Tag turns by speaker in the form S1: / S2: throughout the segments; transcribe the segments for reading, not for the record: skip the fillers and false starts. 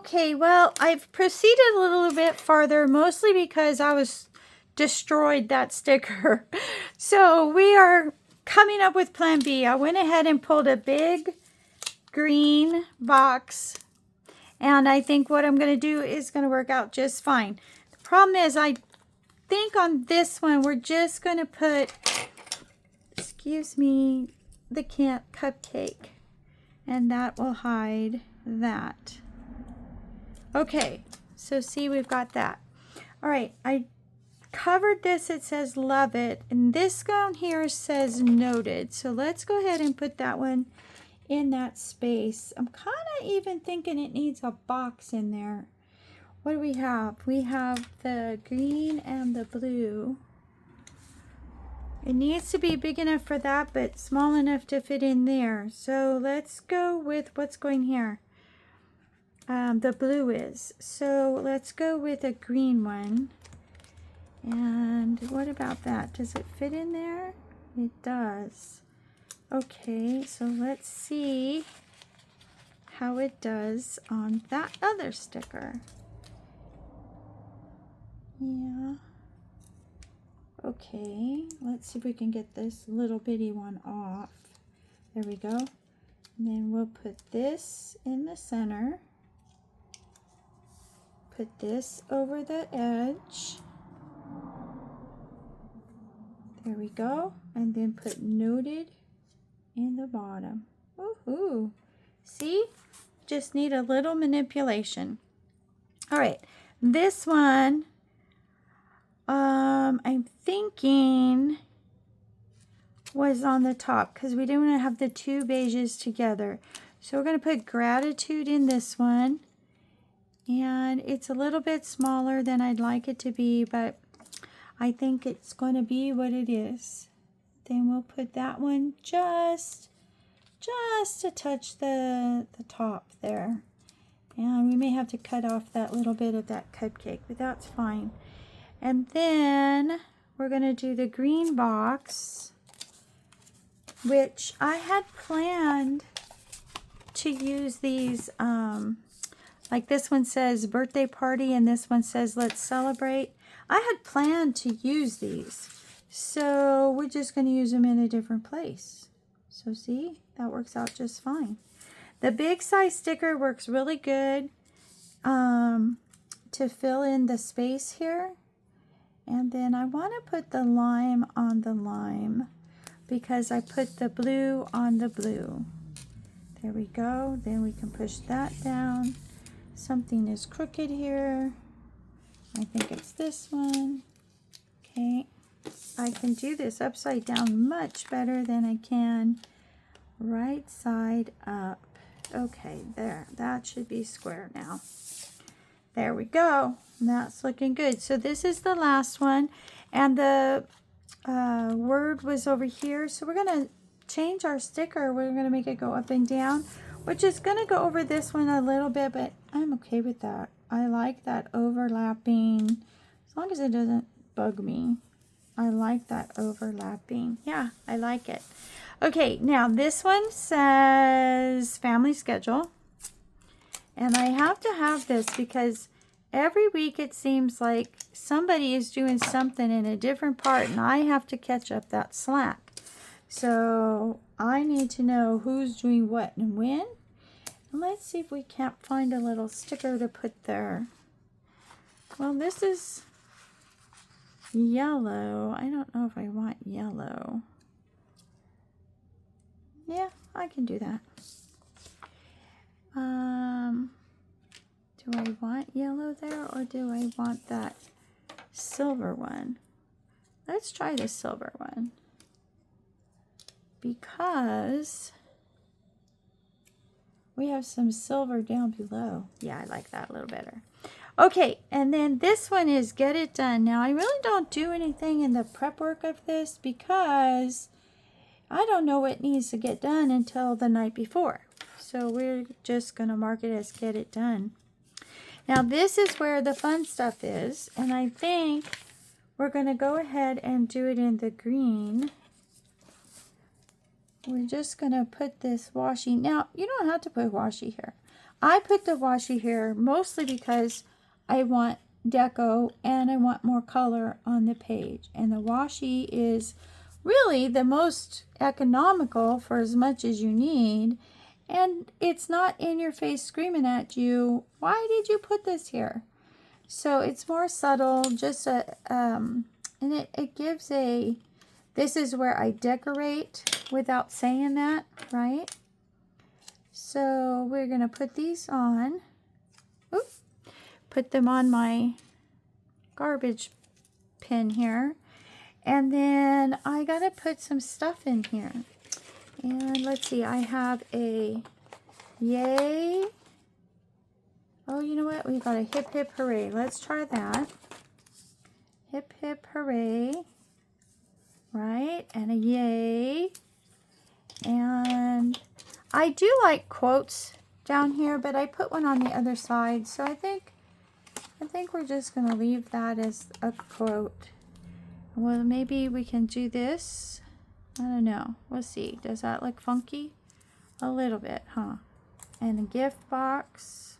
S1: Okay, well, I've proceeded a little bit farther, mostly because I was destroyed that sticker. So we are coming up with plan B. I went ahead and pulled a big green box, and I think what I'm going to do is going to work out just fine. The problem is I think on this one we're just going to put, excuse me, the cupcake, and that will hide that. Okay, so see, we've got that. All right, I covered this. It says love it, and this down here says noted. So let's go ahead and put that one in that space. I'm kind of even thinking it needs a box in there. What do we have? We have the green and the blue. It needs to be big enough for that, but small enough to fit in there. So let's go with what's going here. The blue is. So let's go with a green one. And what about that? Does it fit in there? It does. Okay, so let's see how it does on that other sticker. Yeah. Okay, let's see if we can get this little bitty one off. There we go. And then we'll put this in the center. Put this over the edge. There we go. And then put noted in the bottom. Woohoo! See? Just need a little manipulation. All right. This one, I'm thinking was on the top because we didn't want to have the two beiges together. So we're going to put gratitude in this one. And it's a little bit smaller than I'd like it to be, but I think it's going to be what it is. Then we'll put that one just to touch the top there. And we may have to cut off that little bit of that cupcake, but that's fine. And then we're going to do the green box, which I had planned to use these, like this one says birthday party and this one says let's celebrate. I had planned to use these, so we're just going to use them in a different place. So see, that works out just fine. The big size sticker works really good to fill in the space here. And then I want to put the lime on the lime because I put the blue on the blue. There we go. Then we can push that down. Something is crooked here. I think it's this one. Okay. I can do this upside down much better than I can right side up. Okay, there. That should be square now. There we go. That's looking good. So this is the last one. And the word was over here. So we're going to change our sticker. We're going to make it go up and down, which is going to go over this one a little bit, but I'm okay with that. I like that overlapping, as long as it doesn't bug me. I like that overlapping. Yeah, I like it. Okay, now this one says family schedule. And I have to have this because every week it seems like somebody is doing something in a different part and I have to catch up that slack. So I need to know who's doing what and when. Let's see if we can't find a little sticker to put there. Well, this is yellow. I don't know if I want yellow. Yeah, I can do that. Do I want yellow there or do I want that silver one? Let's try the silver one. Because we have some silver down below. Yeah, I like that a little better. Okay, and then this one is get it done. Now, I really don't do anything in the prep work of this because I don't know what needs to get done until the night before. So we're just going to mark it as get it done. Now, this is where the fun stuff is, and I think we're going to go ahead and do it in the green. We're just going to put this washi. Now, you don't have to put washi here. I put the washi here mostly because I want deco and I want more color on the page. And the washi is really the most economical for as much as you need. And it's not in your face screaming at you, why did you put this here? So it's more subtle, just and it gives a, this is where I decorate without saying that, right? So we're going to put these on. Oop, put them on my garbage bin here. And then I got to put some stuff in here. And let's see, I have a yay. Oh, you know what? We've got a hip hip hooray. Let's try that. Hip hip hooray. Right? And a yay. And I do like quotes down here, but I put one on the other side. So I think we're just going to leave that as a quote. Well, maybe we can do this. I don't know. We'll see. Does that look funky? A little bit, huh? And a gift box.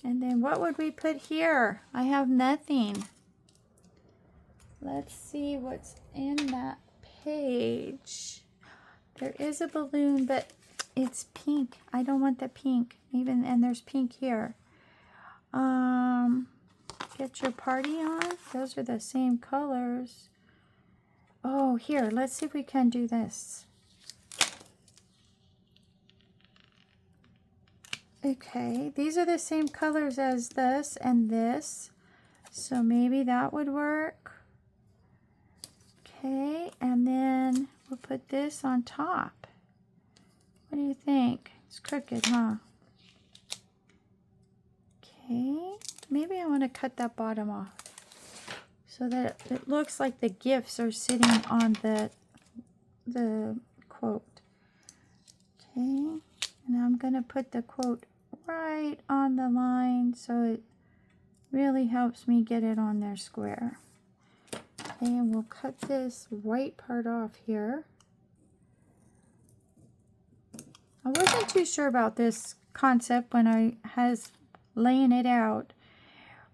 S1: And then what would we put here? I have nothing. Let's see what's in that page. There is a balloon, but it's pink. I don't want the pink. Even, and there's pink here. Get your party on. Those are the same colors. Oh, here, let's see if we can do this. Okay, these are the same colors as this and this. So maybe that would work. Okay, and then we'll put this on top. What do you think? It's crooked, huh? Okay, maybe I want to cut that bottom off so that it looks like the gifts are sitting on the quote. Okay, and I'm going to put the quote right on the line so it really helps me get it on there square. Okay, and we'll cut this white part off here. I wasn't too sure about this concept when I was laying it out,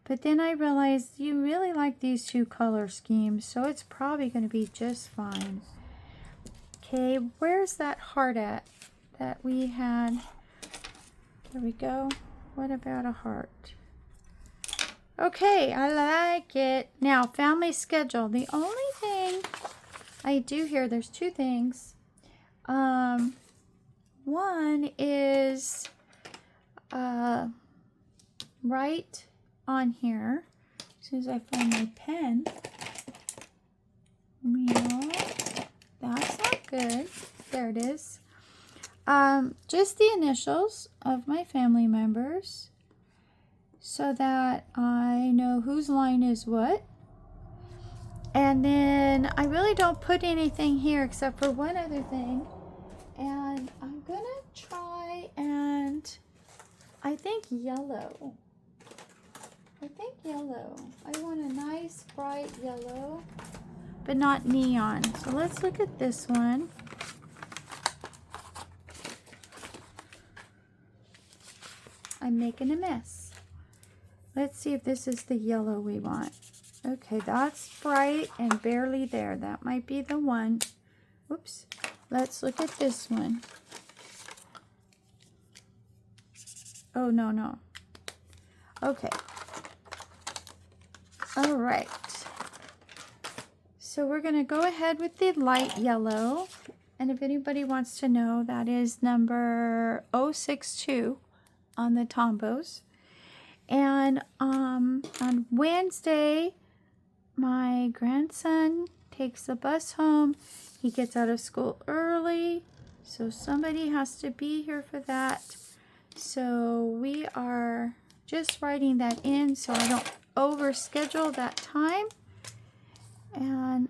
S1: but then I realized you really like these two color schemes, so it's probably going to be just fine. Okay, where's that heart at that we had? There we go. What about a heart? Okay, I like it. Now, family schedule. The only thing I do here, there's two things. One is right on here. As soon as I find my pen. No, that's not good. There it is. Just the initials of my family members so that I know whose line is what. And then I really don't put anything here except for one other thing. And I'm going to try and I think yellow. I want a nice bright yellow, but not neon. So let's look at this one. I'm making a mess. Let's see if this is the yellow we want. Okay, that's bright and barely there. That might be the one. Oops. Let's look at this one. Oh, no. Okay. All right. So we're going to go ahead with the light yellow. And if anybody wants to know, that is number 062 on the Tombos. And on Wednesday, my grandson takes the bus home. He gets out of school early, so somebody has to be here for that. So we are just writing that in so I don't overschedule that time. And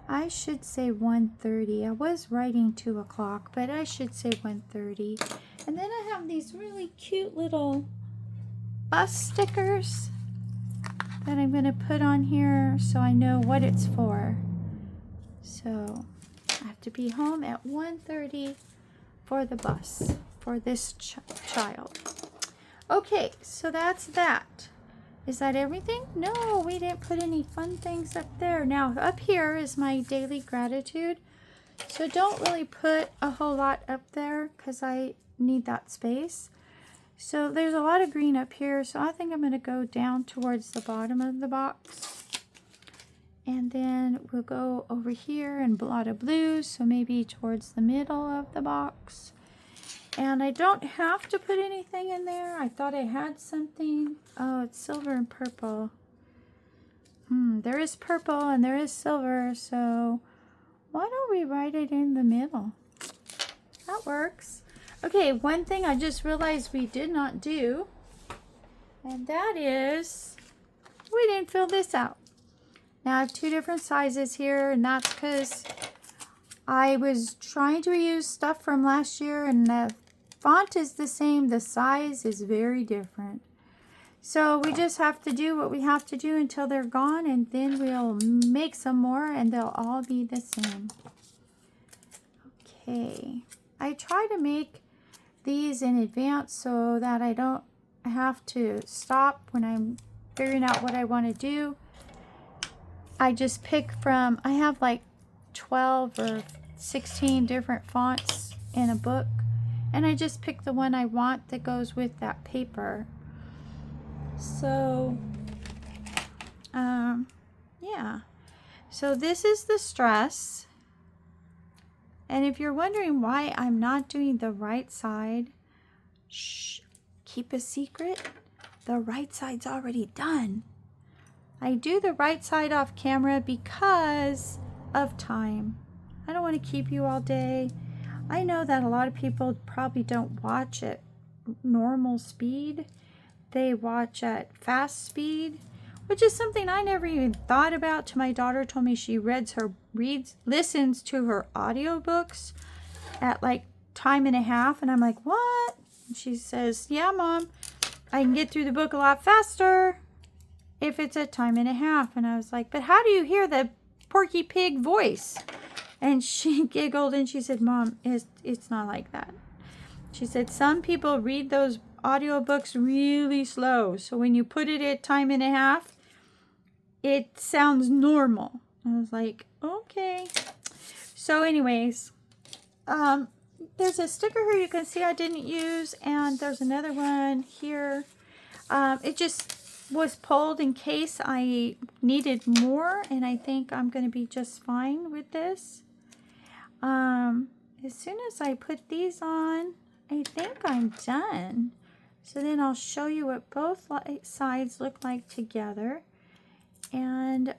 S1: I should say 1:30. I was writing 2 o'clock, but I should say 1:30. And then I have these really cute little bus stickers that I'm going to put on here so I know what it's for. So I have to be home at 1:30 for the bus for this child. Okay, so that's that. Is that everything? No, we didn't put any fun things up there. Now, up here is my daily gratitude. So don't really put a whole lot up there because I need that space. So there's a lot of green up here. So I think I'm going to go down towards the bottom of the box. And then we'll go over here and a lot of blues. So maybe towards the middle of the box. And I don't have to put anything in there. I thought I had something. Oh, it's silver and purple. There is purple and there is silver. So why don't we write it in the middle? That works. Okay, one thing I just realized we did not do. And that is, we didn't fill this out. Now I have 2 different sizes here. And that's because I was trying to reuse stuff from last year. And the font is the same, the size is very different. So we just have to do what we have to do until they're gone, and then we'll make some more and they'll all be the same. Okay, I try to make these in advance so that I don't have to stop when I'm figuring out what I want to do. I just pick from, I have like 12 or 16 different fonts in a book. And I just pick the one I want that goes with that paper. So, yeah. So this is the stress. And if you're wondering why I'm not doing the right side, shh, keep a secret. The right side's already done. I do the right side off camera because of time. I don't want to keep you all day. I know that a lot of people probably don't watch at normal speed. They watch at fast speed, which is something I never even thought about till my daughter told me she listens to her audiobooks at like time and a half. And I'm like, what? And she says, yeah, Mom, I can get through the book a lot faster if it's a time and a half. And I was like, but how do you hear the Porky Pig voice? And she giggled and she said, Mom, it's not like that. She said, some people read those audiobooks really slow. So when you put it at time and a half, it sounds normal. I was like, okay. So anyways, there's a sticker here you can see I didn't use. And there's another one here. It just was pulled in case I needed more. And I think I'm going to be just fine with this. As soon as I put these on, I think I'm done. So then I'll show you what both sides look like together. And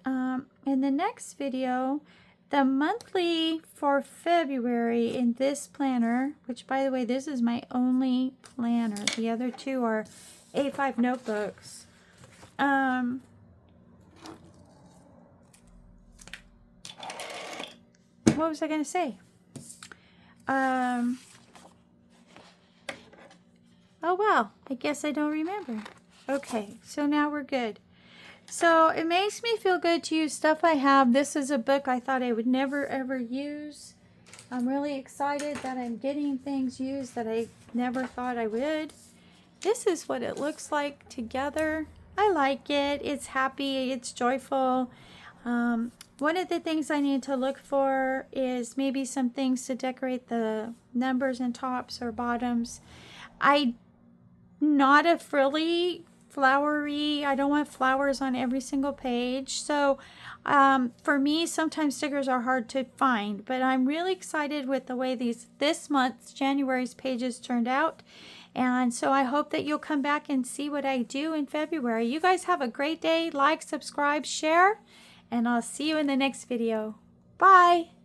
S1: in the next video, the monthly for February in this planner, which by the way, this is my only planner. The other 2 are A5 notebooks. What was I going to say? Oh, well, I guess I don't remember. Okay, so now we're good. So it makes me feel good to use stuff I have. This is a book I thought I would never, ever use. I'm really excited that I'm getting things used that I never thought I would. This is what it looks like together. I like it. It's happy. It's joyful. One of the things I need to look for is maybe some things to decorate the numbers and tops or bottoms. I'm not a frilly, flowery, I don't want flowers on every single page. So for me, sometimes stickers are hard to find, but I'm really excited with the way this month's January's pages turned out. And so I hope that you'll come back and see what I do in February. You guys have a great day. Like, subscribe, share. And I'll see you in the next video. Bye!